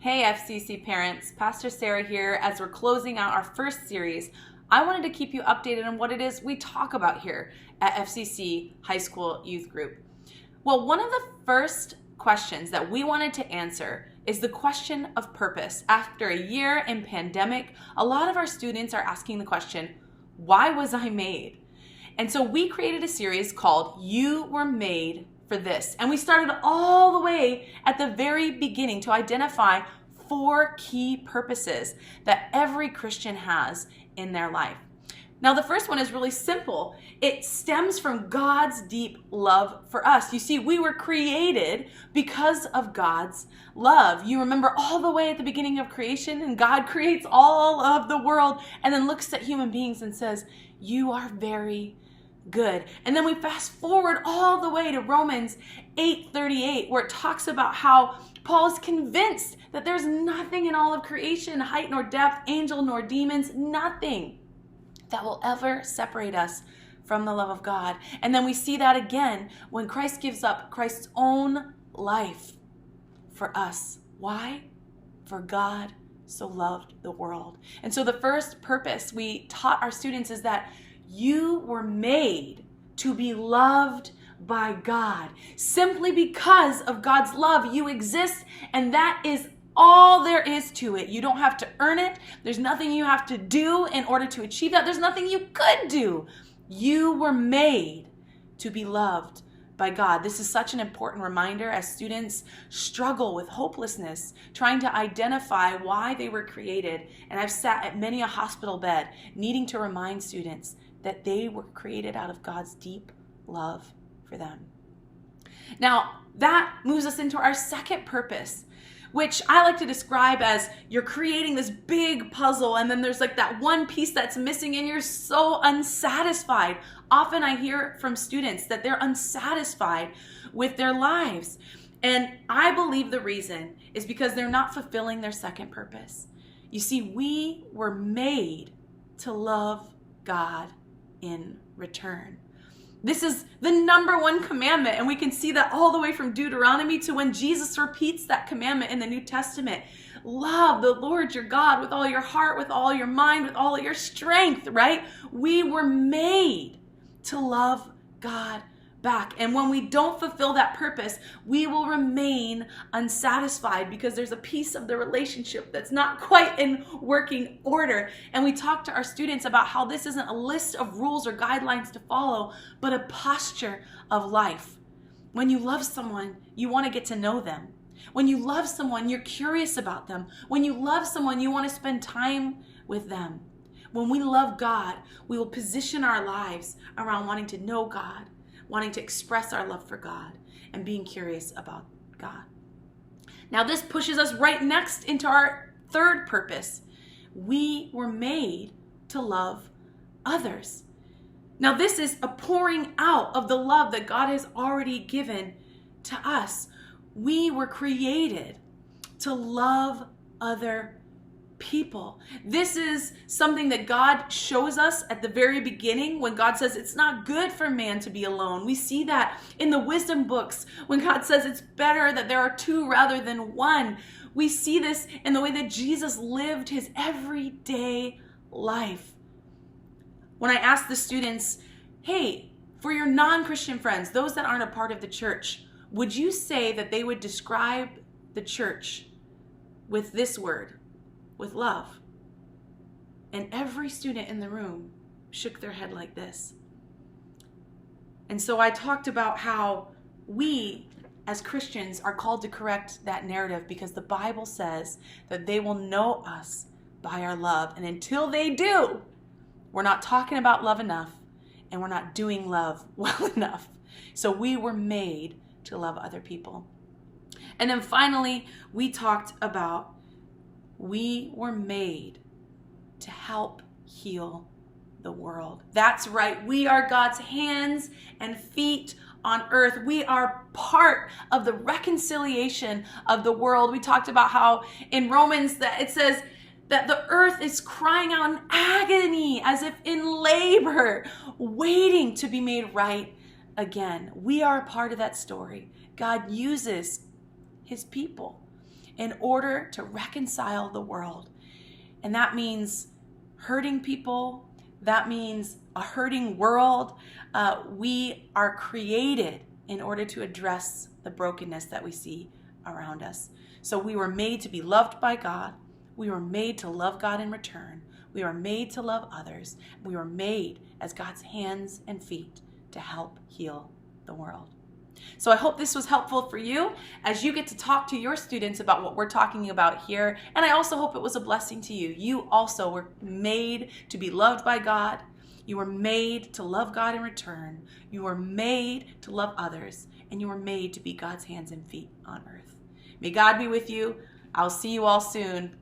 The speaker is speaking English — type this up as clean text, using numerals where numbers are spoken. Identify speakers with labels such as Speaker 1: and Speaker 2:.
Speaker 1: Hey FCC parents, Pastor Sarah here. As we're closing out our first series, I wanted to keep you updated on what it is we talk about here at FCC High School Youth Group. Well, one of the first questions that we wanted to answer is the question of purpose. After a year in pandemic, a lot of our students are asking the question, why was I made? And so we created a series called You Were Made for This. And we started all the way at the very beginning to identify 4 key purposes that every Christian has in their life. Now, the first one is really simple. It stems from God's deep love for us. You see, we were created because of God's love. You remember all the way at the beginning of creation, and God creates all of the world and then looks at human beings and says, you are very good. And then we fast forward all the way to Romans 8:38, where it talks about how Paul is convinced that there's nothing in all of creation, height nor depth, angel nor demons, nothing that will ever separate us from the love of God. And then we see that again when Christ gives up Christ's own life for us. Why? For God so loved the world. And so the first purpose we taught our students is that you were made to be loved by God. Simply because of God's love, you exist, and that is all there is to it. You don't have to earn it. There's nothing you have to do in order to achieve that. There's nothing you could do. You were made to be loved by God. This is such an important reminder as students struggle with hopelessness, trying to identify why they were created. And I've sat at many a hospital bed needing to remind students that they were created out of God's deep love for them. Now, that moves us into our second purpose, which I like to describe as you're creating this big puzzle and then there's like that one piece that's missing and you're so unsatisfied. Often I hear from students that they're unsatisfied with their lives. And I believe the reason is because they're not fulfilling their second purpose. You see, we were made to love God in return. This is the number one commandment, and we can see that all the way from Deuteronomy to when Jesus repeats that commandment in the New Testament. Love the Lord your God with all your heart, with all your mind, with all your strength, right? We were made to love God back. And when we don't fulfill that purpose, we will remain unsatisfied because there's a piece of the relationship that's not quite in working order. And we talk to our students about how this isn't a list of rules or guidelines to follow, but a posture of life. When you love someone, you want to get to know them. When you love someone, you're curious about them. When you love someone, you want to spend time with them. When we love God, we will position our lives around wanting to know God, wanting to express our love for God, and being curious about God. Now this pushes us right next into our third purpose. We were made to love others. Now this is a pouring out of the love that God has already given to us. We were created to love other people. This is something that God shows us at the very beginning when God says it's not good for man to be alone. We see that in the wisdom books when God says it's better that there are 2 rather than 1. We see this in the way that Jesus lived his everyday life. When I ask the students, hey, for your non-Christian friends, those that aren't a part of the church, would you say that they would describe the church with this word? With love? And every student in the room shook their head like this. And so I talked about how we as Christians are called to correct that narrative because the Bible says that they will know us by our love. And until they do, we're not talking about love enough and we're not doing love well enough. So we were made to love other people. And then finally, we talked about we were made to help heal the world. That's right. We are God's hands and feet on earth. We are part of the reconciliation of the world. We talked about how in Romans that it says that the earth is crying out in agony as if in labor, waiting to be made right again. We are a part of that story. God uses his people. in order to reconcile the world. And that means hurting people. That means a hurting world. We are created in order to address the brokenness that we see around us. So we were made to be loved by God. We were made to love God in return. We were made to love others. We were made as God's hands and feet to help heal the world. So I hope this was helpful for you as you get to talk to your students about what we're talking about here. And I also hope it was a blessing to you. You also were made to be loved by God. You were made to love God in return. You were made to love others. And you were made to be God's hands and feet on earth. May God be with you. I'll see you all soon.